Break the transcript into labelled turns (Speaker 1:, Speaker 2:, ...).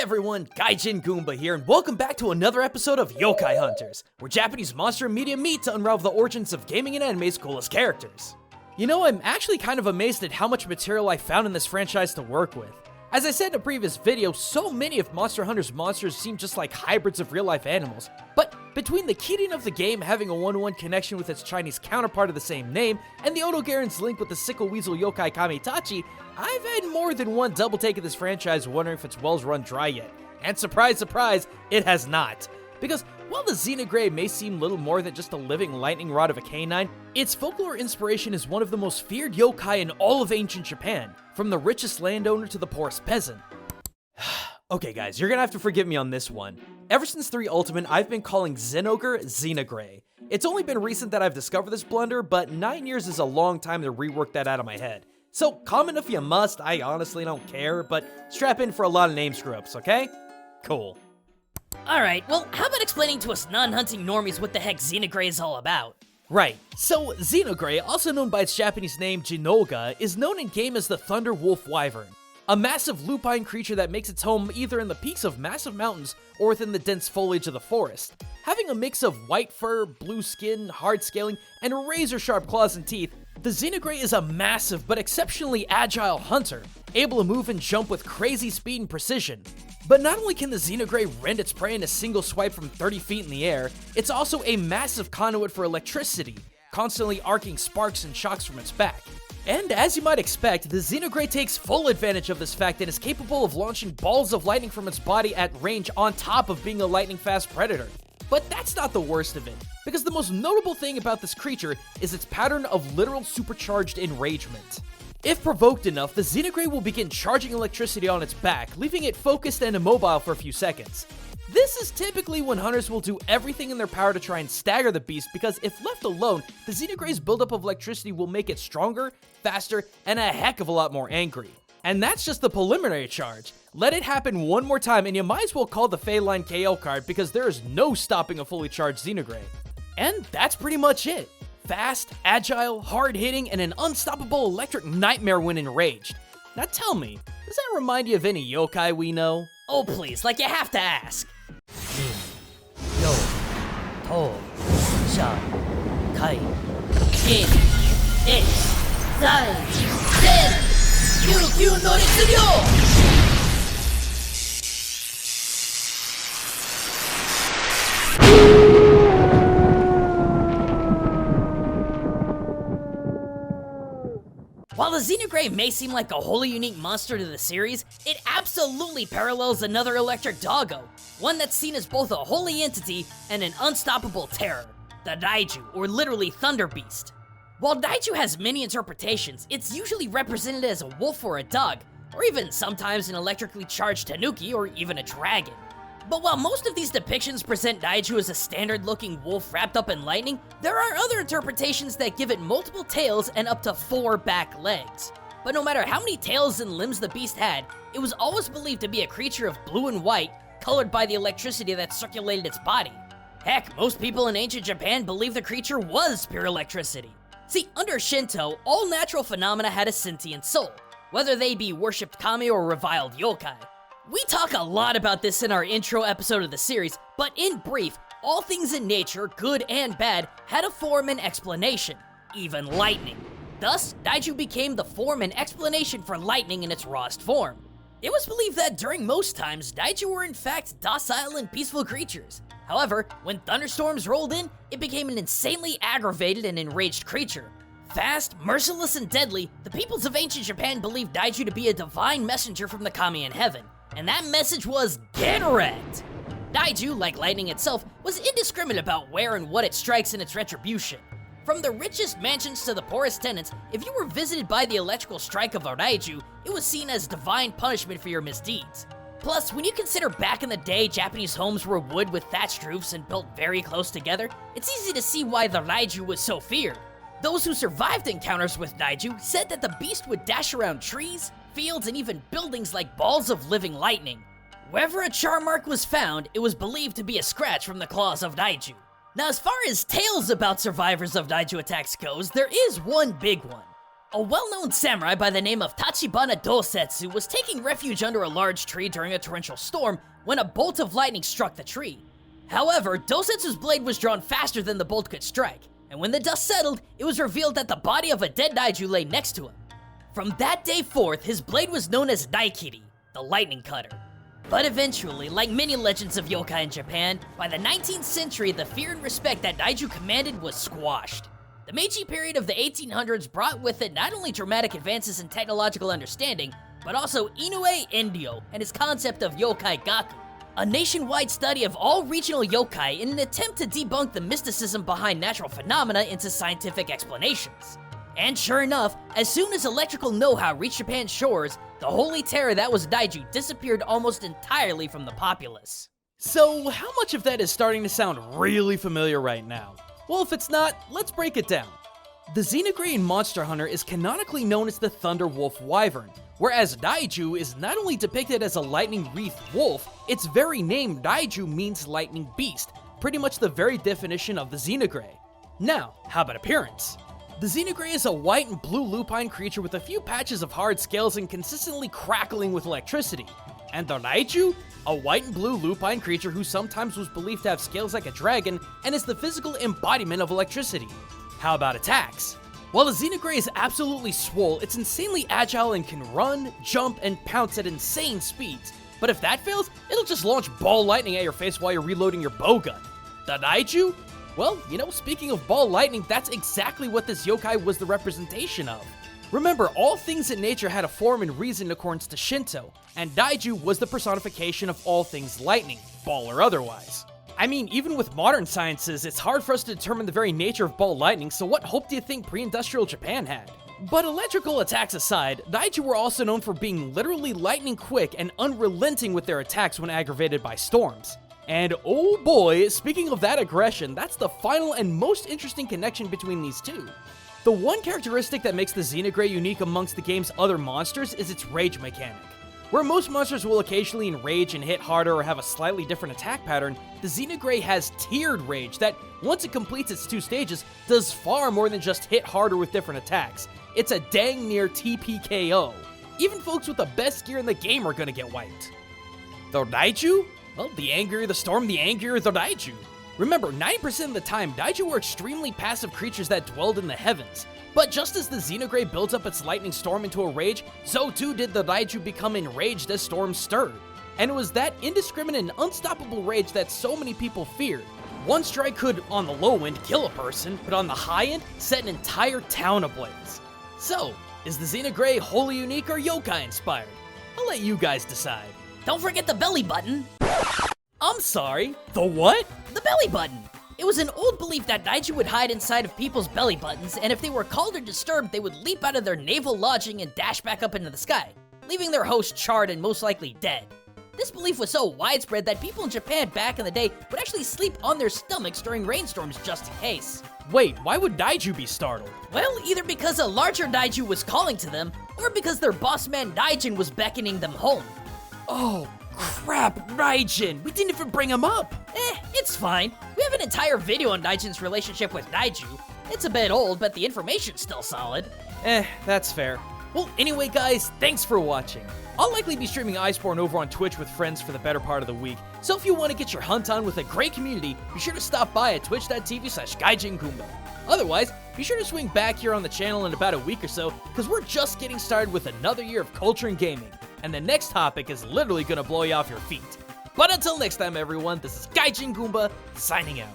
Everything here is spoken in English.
Speaker 1: everyone, Gaijin Goomba here, and welcome back to another episode of Yokai Hunters, where Japanese monster media meet to unravel the origins of gaming and anime's coolest characters. You know, I'm actually kind of amazed at how much material I found in this franchise to work with. As I said in a previous video, so many of Monster Hunter's monsters seem just like hybrids of real-life animals, but between the Kirin of the game having a one-to-one connection with its Chinese counterpart of the same name, and the Otogaren's link with the sickle weasel yokai Kamitachi, I've had more than one double take of this franchise wondering if its well's run dry yet. And surprise, surprise, it has not. Because while the Xenograe may seem little more than just a living lightning rod of a canine, its folklore inspiration is one of the most feared yokai in all of ancient Japan, from the richest landowner to the poorest peasant. Okay guys, you're gonna have to forgive me on this one. Ever since 3 Ultimate, I've been calling Zenogre Xenograe. It's only been recent that I've discovered this blunder, but 9 years is a long time to rework that out of my head. So comment if you must, I honestly don't care, but strap in for a lot of name screw-ups, okay? Cool.
Speaker 2: Alright, well, how about explaining to us non-hunting normies what the heck Xenograe is all about?
Speaker 1: Right, so Xenograe, also known by its Japanese name Jinoga, is known in game as the Thunder Wolf Wyvern. A massive lupine creature that makes its home either in the peaks of massive mountains or within the dense foliage of the forest. Having a mix of white fur, blue skin, hard scaling, and razor-sharp claws and teeth, the Xenograe is a massive but exceptionally agile hunter, able to move and jump with crazy speed and precision. But not only can the Xenograe rend its prey in a single swipe from 30 feet in the air, it's also a massive conduit for electricity, constantly arcing sparks and shocks from its back. And as you might expect, the Xenograe takes full advantage of this fact and is capable of launching balls of lightning from its body at range on top of being a lightning-fast predator. But that's not the worst of it, because the most notable thing about this creature is its pattern of literal supercharged enragement. If provoked enough, the Xenograe will begin charging electricity on its back, leaving it focused and immobile for a few seconds. This is typically when hunters will do everything in their power to try and stagger the beast, because if left alone, the Xenograe's buildup of electricity will make it stronger, faster, and a heck of a lot more angry. And that's just the preliminary charge. Let it happen one more time and you might as well call the Phaeline KO card, because there is no stopping a fully charged Xenograe. And that's pretty much it. Fast, agile, hard-hitting, and an unstoppable electric nightmare when enraged. Now tell me, does that remind you of any yokai we know?
Speaker 2: Oh please, like you have to ask.
Speaker 3: Yo, to, sha, kai,
Speaker 2: In, X, Zai, Zen, Kyukyu no Ritsuryo! While the Xenograe may seem like a wholly unique monster to the series, it absolutely parallels another electric doggo, one that's seen as both a holy entity and an unstoppable terror, the Daiju, or literally Thunder Beast. While Daiju has many interpretations, it's usually represented as a wolf or a dog, or even sometimes an electrically charged tanuki or even a dragon. But while most of these depictions present Daiju as a standard-looking wolf wrapped up in lightning, there are other interpretations that give it multiple tails and up to 4 back legs. But no matter how many tails and limbs the beast had, it was always believed to be a creature of blue and white, colored by the electricity that circulated its body. Heck, most people in ancient Japan believed the creature was pure electricity. See, under Shinto, all natural phenomena had a sentient soul, whether they be worshipped kami or reviled yokai. We talk a lot about this in our intro episode of the series, but in brief, all things in nature, good and bad, had a form and explanation, even lightning. Thus, Daiju became the form and explanation for lightning in its rawest form. It was believed that during most times, Daiju were in fact docile and peaceful creatures. However, when thunderstorms rolled in, it became an insanely aggravated and enraged creature. Fast, merciless, and deadly, the peoples of ancient Japan believed Daiju to be a divine messenger from the kami in heaven. And that message was, get wrecked! Daiju, like lightning itself, was indiscriminate about where and what it strikes in its retribution. From the richest mansions to the poorest tenants, if you were visited by the electrical strike of a Daiju, it was seen as divine punishment for your misdeeds. Plus, when you consider back in the day Japanese homes were wood with thatched roofs and built very close together, it's easy to see why the Daiju was so feared. Those who survived encounters with Daiju said that the beast would dash around trees, fields, and even buildings like balls of living lightning. Wherever a char mark was found, it was believed to be a scratch from the claws of Daiju. Now, as far as tales about survivors of Daiju attacks goes, there is one big one. A well-known samurai by the name of Tachibana Dosetsu was taking refuge under a large tree during a torrential storm when a bolt of lightning struck the tree. However, Dosetsu's blade was drawn faster than the bolt could strike, and when the dust settled, it was revealed that the body of a dead Daiju lay next to him. From that day forth, his blade was known as Daikiri, the lightning cutter. But eventually, like many legends of yokai in Japan, by the 19th century, the fear and respect that Daiju commanded was squashed. The Meiji period of the 1800s brought with it not only dramatic advances in technological understanding, but also Inoue Enryo and his concept of yokai gaku, a nationwide study of all regional yokai in an attempt to debunk the mysticism behind natural phenomena into scientific explanations. And sure enough, as soon as electrical know-how reached Japan's shores, the holy terror that was Daiju disappeared almost entirely from the populace.
Speaker 1: So, how much of that is starting to sound really familiar right now? Well, if it's not, let's break it down. The Xenograe in Monster Hunter is canonically known as the Thunder Wolf Wyvern, whereas Daiju is not only depicted as a lightning-wreathed wolf, its very name Daiju means lightning beast, pretty much the very definition of the Xenograe. Now, how about appearance? The Xenograe is a white and blue lupine creature with a few patches of hard scales and consistently crackling with electricity. And the Daiju? A white and blue lupine creature who sometimes was believed to have scales like a dragon and is the physical embodiment of electricity. How about attacks? While the Xenograe is absolutely swole, it's insanely agile and can run, jump, and pounce at insane speeds. But if that fails, it'll just launch ball lightning at your face while you're reloading your bowgun. The Daiju? Well, speaking of ball lightning, that's exactly what this yokai was the representation of. Remember, all things in nature had a form and reason in accordance to Shinto, and Daiju was the personification of all things lightning, ball or otherwise. I mean, even with modern sciences, it's hard for us to determine the very nature of ball lightning, so what hope do you think pre-industrial Japan had? But electrical attacks aside, Daiju were also known for being literally lightning quick and unrelenting with their attacks when aggravated by storms. And oh boy, speaking of that aggression, that's the final and most interesting connection between these two. The one characteristic that makes the Xenograe unique amongst the game's other monsters is its rage mechanic. Where most monsters will occasionally enrage and hit harder or have a slightly different attack pattern, the Xenograe has tiered rage that, once it completes its 2 stages, does far more than just hit harder with different attacks. It's a dang near TPKO. Even folks with the best gear in the game are gonna get wiped. The Daiju? Well, the angrier the storm, the angrier the Daiju. Remember, 90% of the time, Daiju were extremely passive creatures that dwelled in the heavens. But just as the Xenograe builds up its lightning storm into a rage, so too did the Daiju become enraged as storms stirred. And it was that indiscriminate and unstoppable rage that so many people feared. One strike could, on the low end, kill a person, but on the high end, set an entire town ablaze. So, is the Xenograe wholly unique or yokai inspired? I'll let you guys decide.
Speaker 2: Don't forget the belly button.
Speaker 1: I'm sorry, the what?
Speaker 2: The belly button. It was an old belief that Daiju would hide inside of people's belly buttons, and if they were called or disturbed, they would leap out of their navel lodging and dash back up into the sky, leaving their host charred and most likely dead. This belief was so widespread that people in Japan back in the day would actually sleep on their stomachs during rainstorms just in case.
Speaker 1: Wait, why would Daiju be startled?
Speaker 2: Well, either because a larger Daiju was calling to them, or because their boss man Daijin was beckoning them home.
Speaker 1: Oh, crap, Raijin! We didn't even bring him up!
Speaker 2: It's fine. We have an entire video on Daijin's relationship with Daiju. It's a bit old, but the information's still solid.
Speaker 1: That's fair. Well, anyway guys, thanks for watching. I'll likely be streaming Iceborne over on Twitch with friends for the better part of the week, so if you want to get your hunt on with a great community, be sure to stop by at twitch.tv/GaijinGoomba. Otherwise, be sure to swing back here on the channel in about a week or so, because we're just getting started with another year of culture and gaming, and the next topic is literally gonna blow you off your feet. But until next time everyone, this is Gaijin Goomba, signing out.